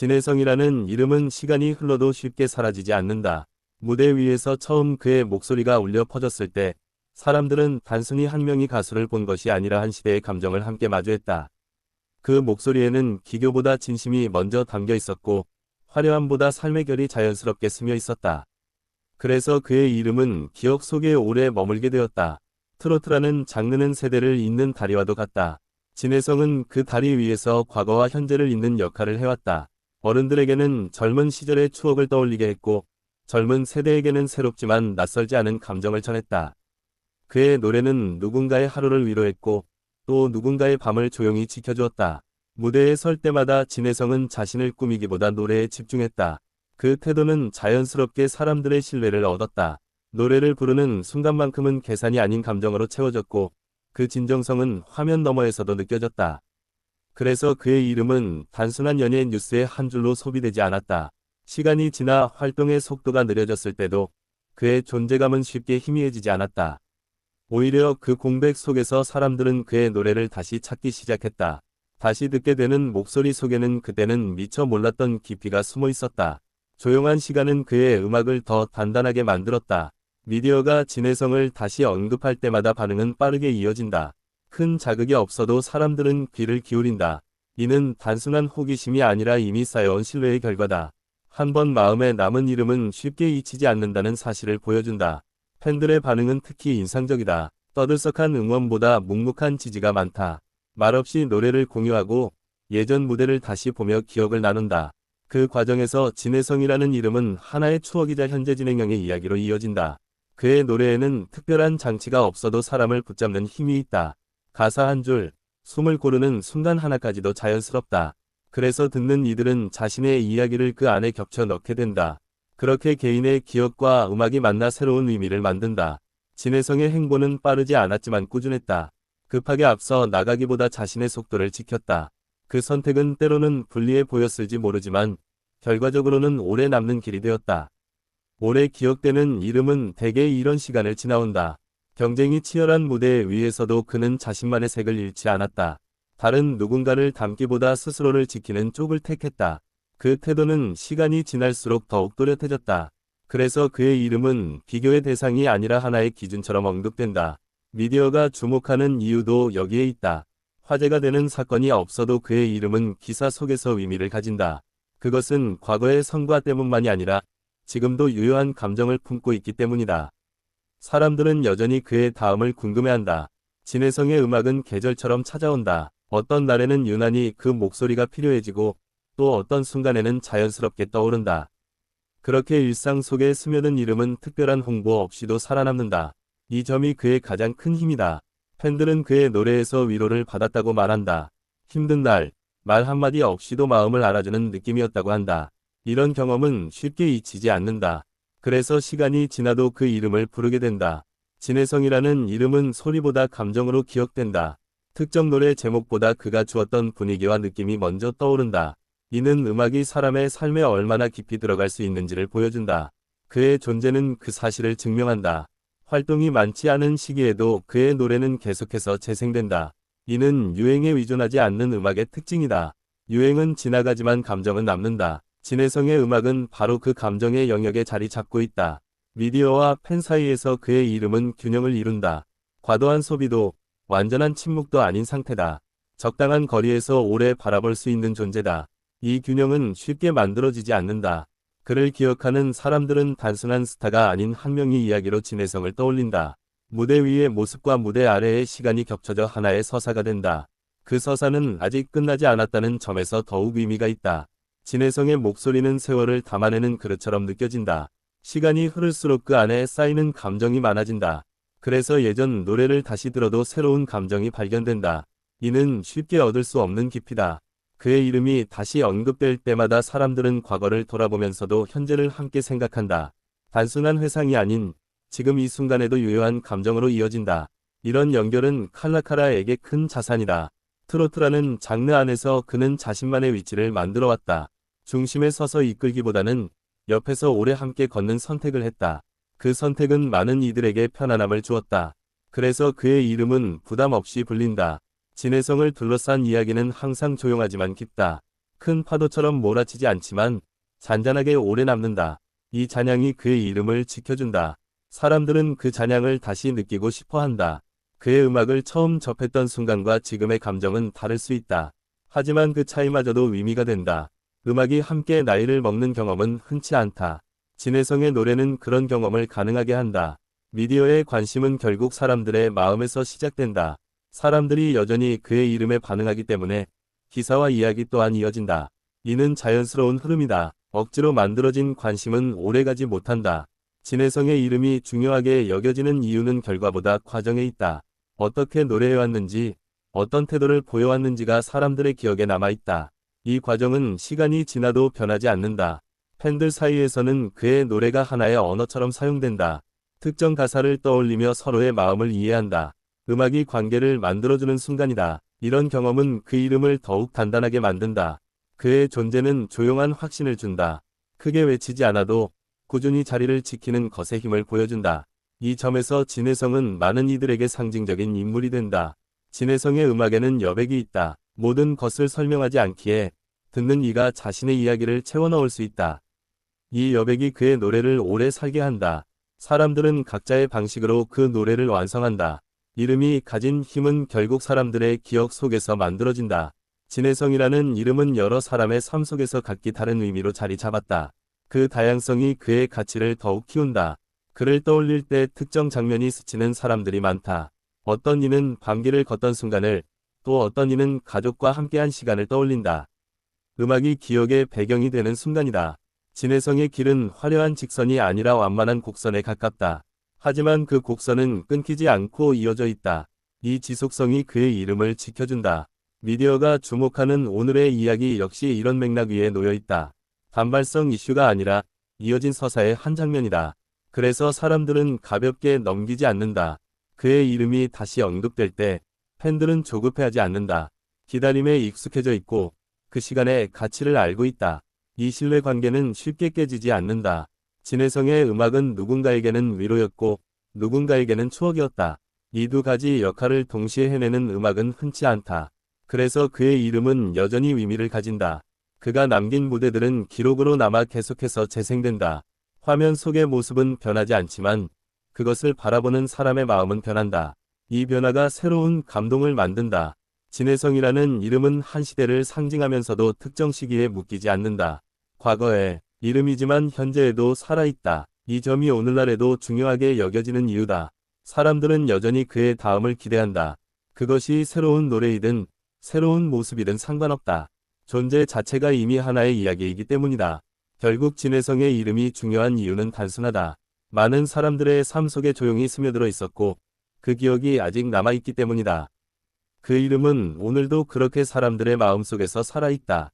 진혜성이라는 이름은 시간이 흘러도 쉽게 사라지지 않는다. 무대 위에서 처음 그의 목소리가 울려 퍼졌을 때 사람들은 단순히 한 명의 가수를 본 것이 아니라 한 시대의 감정을 함께 마주했다. 그 목소리에는 기교보다 진심이 먼저 담겨 있었고 화려함보다 삶의 결이 자연스럽게 스며 있었다. 그래서 그의 이름은 기억 속에 오래 머물게 되었다. 트로트라는 장르는 세대를 잇는 다리와도 같다. 진혜성은 그 다리 위에서 과거와 현재를 잇는 역할을 해왔다. 어른들에게는 젊은 시절의 추억을 떠올리게 했고 젊은 세대에게는 새롭지만 낯설지 않은 감정을 전했다. 그의 노래는 누군가의 하루를 위로했고 또 누군가의 밤을 조용히 지켜주었다. 무대에 설 때마다 진혜성은 자신을 꾸미기보다 노래에 집중했다. 그 태도는 자연스럽게 사람들의 신뢰를 얻었다. 노래를 부르는 순간만큼은 계산이 아닌 감정으로 채워졌고 그 진정성은 화면 너머에서도 느껴졌다. 그래서 그의 이름은 단순한 연예 뉴스의 한 줄로 소비되지 않았다. 시간이 지나 활동의 속도가 느려졌을 때도 그의 존재감은 쉽게 희미해지지 않았다. 오히려 그 공백 속에서 사람들은 그의 노래를 다시 찾기 시작했다. 다시 듣게 되는 목소리 속에는 그때는 미처 몰랐던 깊이가 숨어 있었다. 조용한 시간은 그의 음악을 더 단단하게 만들었다. 미디어가 진혜성을 다시 언급할 때마다 반응은 빠르게 이어진다. 큰 자극이 없어도 사람들은 귀를 기울인다. 이는 단순한 호기심이 아니라 이미 쌓여온 신뢰의 결과다. 한 번 마음에 남은 이름은 쉽게 잊히지 않는다는 사실을 보여준다. 팬들의 반응은 특히 인상적이다. 떠들썩한 응원보다 묵묵한 지지가 많다. 말없이 노래를 공유하고 예전 무대를 다시 보며 기억을 나눈다. 그 과정에서 진혜성이라는 이름은 하나의 추억이자 현재 진행형의 이야기로 이어진다. 그의 노래에는 특별한 장치가 없어도 사람을 붙잡는 힘이 있다. 가사 한 줄, 숨을 고르는 순간 하나까지도 자연스럽다. 그래서 듣는 이들은 자신의 이야기를 그 안에 겹쳐 넣게 된다. 그렇게 개인의 기억과 음악이 만나 새로운 의미를 만든다. 진혜성의 행보는 빠르지 않았지만 꾸준했다. 급하게 앞서 나가기보다 자신의 속도를 지켰다. 그 선택은 때로는 불리해 보였을지 모르지만 결과적으로는 오래 남는 길이 되었다. 오래 기억되는 이름은 대개 이런 시간을 지나온다. 경쟁이 치열한 무대 위에서도 그는 자신만의 색을 잃지 않았다. 다른 누군가를 닮기보다 스스로를 지키는 쪽을 택했다. 그 태도는 시간이 지날수록 더욱 또렷해졌다. 그래서 그의 이름은 비교의 대상이 아니라 하나의 기준처럼 언급된다. 미디어가 주목하는 이유도 여기에 있다. 화제가 되는 사건이 없어도 그의 이름은 기사 속에서 의미를 가진다. 그것은 과거의 성과 때문만이 아니라 지금도 유효한 감정을 품고 있기 때문이다. 사람들은 여전히 그의 다음을 궁금해한다. 진혜성의 음악은 계절처럼 찾아온다. 어떤 날에는 유난히 그 목소리가 필요해지고 또 어떤 순간에는 자연스럽게 떠오른다. 그렇게 일상 속에 스며든 이름은 특별한 홍보 없이도 살아남는다. 이 점이 그의 가장 큰 힘이다. 팬들은 그의 노래에서 위로를 받았다고 말한다. 힘든 날, 말 한마디 없이도 마음을 알아주는 느낌이었다고 한다. 이런 경험은 쉽게 잊히지 않는다. 그래서 시간이 지나도 그 이름을 부르게 된다. 진혜성이라는 이름은 소리보다 감정으로 기억된다. 특정 노래 제목보다 그가 주었던 분위기와 느낌이 먼저 떠오른다. 이는 음악이 사람의 삶에 얼마나 깊이 들어갈 수 있는지를 보여준다. 그의 존재는 그 사실을 증명한다. 활동이 많지 않은 시기에도 그의 노래는 계속해서 재생된다. 이는 유행에 의존하지 않는 음악의 특징이다. 유행은 지나가지만 감정은 남는다. 진혜성의 음악은 바로 그 감정의 영역에 자리 잡고 있다. 미디어와 팬 사이에서 그의 이름은 균형을 이룬다. 과도한 소비도 완전한 침묵도 아닌 상태다. 적당한 거리에서 오래 바라볼 수 있는 존재다. 이 균형은 쉽게 만들어지지 않는다. 그를 기억하는 사람들은 단순한 스타가 아닌 한 명의 이야기로 진혜성을 떠올린다. 무대 위의 모습과 무대 아래의 시간이 겹쳐져 하나의 서사가 된다. 그 서사는 아직 끝나지 않았다는 점에서 더욱 의미가 있다. 진혜성의 목소리는 세월을 담아내는 그릇처럼 느껴진다. 시간이 흐를수록 그 안에 쌓이는 감정이 많아진다. 그래서 예전 노래를 다시 들어도 새로운 감정이 발견된다. 이는 쉽게 얻을 수 없는 깊이다. 그의 이름이 다시 언급될 때마다 사람들은 과거를 돌아보면서도 현재를 함께 생각한다. 단순한 회상이 아닌 지금 이 순간에도 유효한 감정으로 이어진다. 이런 연결은 칼라카라에게 큰 자산이다. 트로트라는 장르 안에서 그는 자신만의 위치를 만들어왔다. 중심에 서서 이끌기보다는 옆에서 오래 함께 걷는 선택을 했다. 그 선택은 많은 이들에게 편안함을 주었다. 그래서 그의 이름은 부담 없이 불린다. 진혜성을 둘러싼 이야기는 항상 조용하지만 깊다. 큰 파도처럼 몰아치지 않지만 잔잔하게 오래 남는다. 이 잔향이 그의 이름을 지켜준다. 사람들은 그 잔향을 다시 느끼고 싶어 한다. 그의 음악을 처음 접했던 순간과 지금의 감정은 다를 수 있다. 하지만 그 차이마저도 의미가 된다. 음악이 함께 나이를 먹는 경험은 흔치 않다. 진해성의 노래는 그런 경험을 가능하게 한다. 미디어의 관심은 결국 사람들의 마음에서 시작된다. 사람들이 여전히 그의 이름에 반응하기 때문에 기사와 이야기 또한 이어진다. 이는 자연스러운 흐름이다. 억지로 만들어진 관심은 오래가지 못한다. 진해성의 이름이 중요하게 여겨지는 이유는 결과보다 과정에 있다. 어떻게 노래해왔는지, 어떤 태도를 보여왔는지가 사람들의 기억에 남아있다. 이 과정은 시간이 지나도 변하지 않는다. 팬들 사이에서는 그의 노래가 하나의 언어처럼 사용된다. 특정 가사를 떠올리며 서로의 마음을 이해한다. 음악이 관계를 만들어주는 순간이다. 이런 경험은 그 이름을 더욱 단단하게 만든다. 그의 존재는 조용한 확신을 준다. 크게 외치지 않아도 꾸준히 자리를 지키는 것의 힘을 보여준다. 이 점에서 진해성은 많은 이들에게 상징적인 인물이 된다. 진해성의 음악에는 여백이 있다. 모든 것을 설명하지 않기에 듣는 이가 자신의 이야기를 채워 넣을 수 있다. 이 여백이 그의 노래를 오래 살게 한다. 사람들은 각자의 방식으로 그 노래를 완성한다. 이름이 가진 힘은 결국 사람들의 기억 속에서 만들어진다. 진해성이라는 이름은 여러 사람의 삶 속에서 각기 다른 의미로 자리 잡았다. 그 다양성이 그의 가치를 더욱 키운다. 그를 떠올릴 때 특정 장면이 스치는 사람들이 많다. 어떤 이는 밤길을 걷던 순간을, 또 어떤 이는 가족과 함께한 시간을 떠올린다. 음악이 기억의 배경이 되는 순간이다. 진해성의 길은 화려한 직선이 아니라 완만한 곡선에 가깝다. 하지만 그 곡선은 끊기지 않고 이어져 있다. 이 지속성이 그의 이름을 지켜준다. 미디어가 주목하는 오늘의 이야기 역시 이런 맥락 위에 놓여 있다. 단발성 이슈가 아니라 이어진 서사의 한 장면이다. 그래서 사람들은 가볍게 넘기지 않는다. 그의 이름이 다시 언급될 때 팬들은 조급해하지 않는다. 기다림에 익숙해져 있고 그 시간의 가치를 알고 있다. 이 신뢰 관계는 쉽게 깨지지 않는다. 진해성의 음악은 누군가에게는 위로였고 누군가에게는 추억이었다. 이 두 가지 역할을 동시에 해내는 음악은 흔치 않다. 그래서 그의 이름은 여전히 의미를 가진다. 그가 남긴 무대들은 기록으로 남아 계속해서 재생된다. 화면 속의 모습은 변하지 않지만 그것을 바라보는 사람의 마음은 변한다. 이 변화가 새로운 감동을 만든다. 진해성이라는 이름은 한 시대를 상징하면서도 특정 시기에 묶이지 않는다. 과거의 이름이지만 현재에도 살아있다. 이 점이 오늘날에도 중요하게 여겨지는 이유다. 사람들은 여전히 그의 다음을 기대한다. 그것이 새로운 노래이든 새로운 모습이든 상관없다. 존재 자체가 이미 하나의 이야기이기 때문이다. 결국 진해성의 이름이 중요한 이유는 단순하다. 많은 사람들의 삶 속에 조용히 스며들어 있었고 그 기억이 아직 남아있기 때문이다. 그 이름은 오늘도 그렇게 사람들의 마음속에서 살아있다.